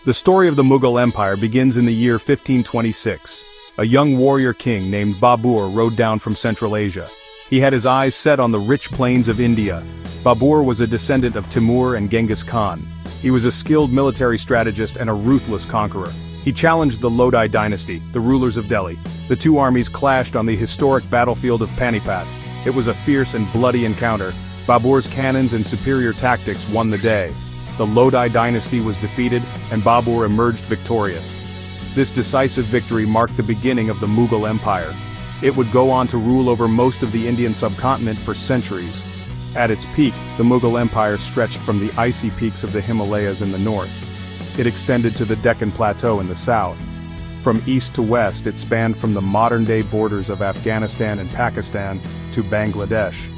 The story of the Mughal Empire begins in the year 1526. A young warrior king named Babur rode down from Central Asia. He had his eyes set on the rich plains of India. Babur was a descendant of Timur and Genghis Khan. He was a skilled military strategist and a ruthless conqueror. He challenged the Lodi dynasty, the rulers of Delhi. The two armies clashed on the historic battlefield of Panipat. It was a fierce and bloody encounter. Babur's cannons and superior tactics won the day. The Lodi dynasty was defeated, and Babur emerged victorious. This decisive victory marked the beginning of the Mughal Empire. It would go on to rule over most of the Indian subcontinent for centuries. At its peak, the Mughal Empire stretched from the icy peaks of the Himalayas in the north. It extended to the Deccan Plateau in the south. From east to west, it spanned from the modern-day borders of Afghanistan and Pakistan to Bangladesh.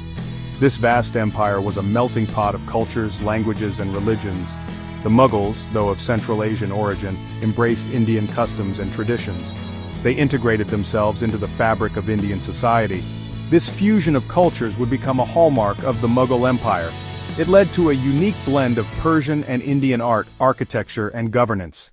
This vast empire was a melting pot of cultures, languages, and religions. The Mughals, though of Central Asian origin, embraced Indian customs and traditions. They integrated themselves into the fabric of Indian society. This fusion of cultures would become a hallmark of the Mughal Empire. It led to a unique blend of Persian and Indian art, architecture, and governance.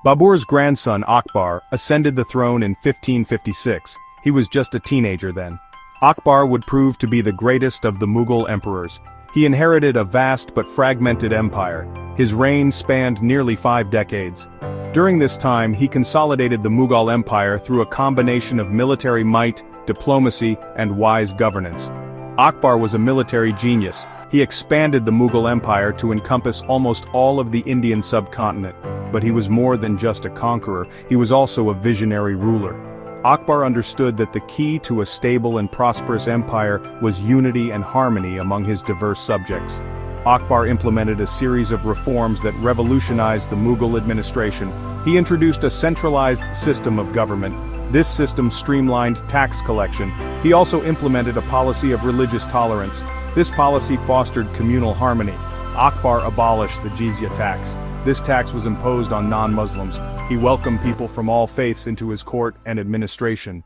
Babur's grandson Akbar ascended the throne in 1556. He was just a teenager then. Akbar would prove to be the greatest of the Mughal emperors. He inherited a vast but fragmented empire. His reign spanned nearly 5 decades. During this time, he consolidated the Mughal Empire through a combination of military might, diplomacy, and wise governance. Akbar was a military genius. He expanded the Mughal Empire to encompass almost all of the Indian subcontinent. But he was more than just a conqueror, he was also a visionary ruler. Akbar understood that the key to a stable and prosperous empire was unity and harmony among his diverse subjects. Akbar implemented a series of reforms that revolutionized the Mughal administration. He introduced a centralized system of government. This system streamlined tax collection. He also implemented a policy of religious tolerance. This policy fostered communal harmony. Akbar abolished the jizya tax. This tax was imposed on non-Muslims. He welcomed people from all faiths into his court and administration.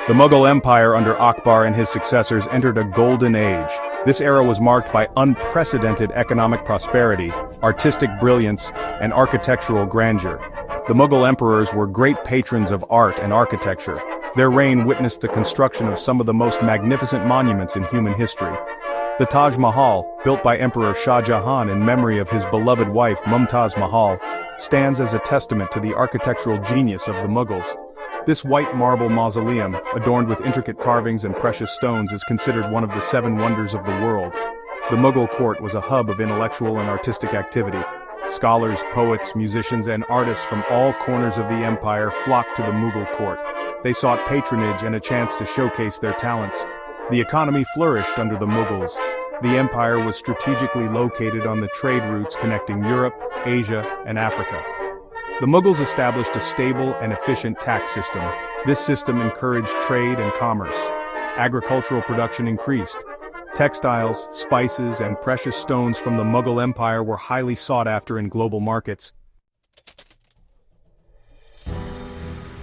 The Mughal Empire under Akbar and his successors entered a golden age. This era was marked by unprecedented economic prosperity, artistic brilliance, and architectural grandeur. The Mughal emperors were great patrons of art and architecture. Their reign witnessed the construction of some of the most magnificent monuments in human history. The Taj Mahal, built by Emperor Shah Jahan in memory of his beloved wife Mumtaz Mahal, stands as a testament to the architectural genius of the Mughals. This white marble mausoleum, adorned with intricate carvings and precious stones, is considered one of the 7 wonders of the world. The Mughal court was a hub of intellectual and artistic activity. Scholars, poets, musicians, and artists from all corners of the empire flocked to the Mughal court. They sought patronage and a chance to showcase their talents. The economy flourished under the Mughals. The empire was strategically located on the trade routes connecting Europe, Asia, and Africa. The Mughals established a stable and efficient tax system. This system encouraged trade and commerce. Agricultural production increased. Textiles, spices, and precious stones from the Mughal Empire were highly sought after in global markets.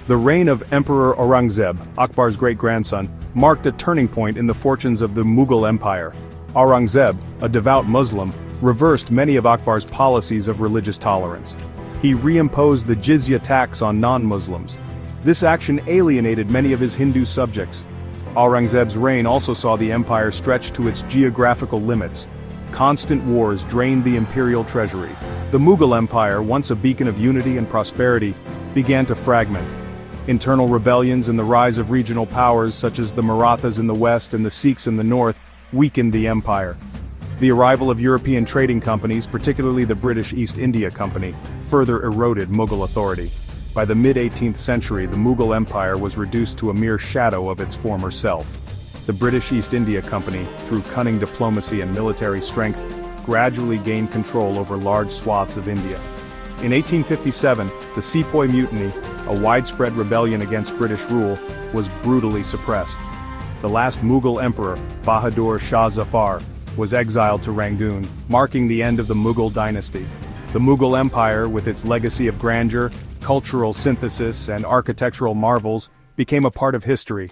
The reign of Emperor Aurangzeb, Akbar's great-grandson, marked a turning point in the fortunes of the Mughal Empire. Aurangzeb, a devout Muslim, reversed many of Akbar's policies of religious tolerance. He reimposed the jizya tax on non-Muslims. This action alienated many of his Hindu subjects. Aurangzeb's reign also saw the empire stretch to its geographical limits. Constant wars drained the imperial treasury. The Mughal Empire, once a beacon of unity and prosperity, began to fragment. Internal rebellions and the rise of regional powers such as the Marathas in the west and the Sikhs in the north weakened the empire. The arrival of European trading companies, particularly the British East India Company, further eroded Mughal authority. By the mid-18th century, the Mughal Empire was reduced to a mere shadow of its former self. The British East India Company, through cunning diplomacy and military strength, gradually gained control over large swaths of India. In 1857, the Sepoy Mutiny, a widespread rebellion against British rule, was brutally suppressed. The last Mughal emperor, Bahadur Shah Zafar, was exiled to Rangoon, marking the end of the Mughal dynasty. The Mughal Empire, with its legacy of grandeur, cultural synthesis, and architectural marvels, became a part of history.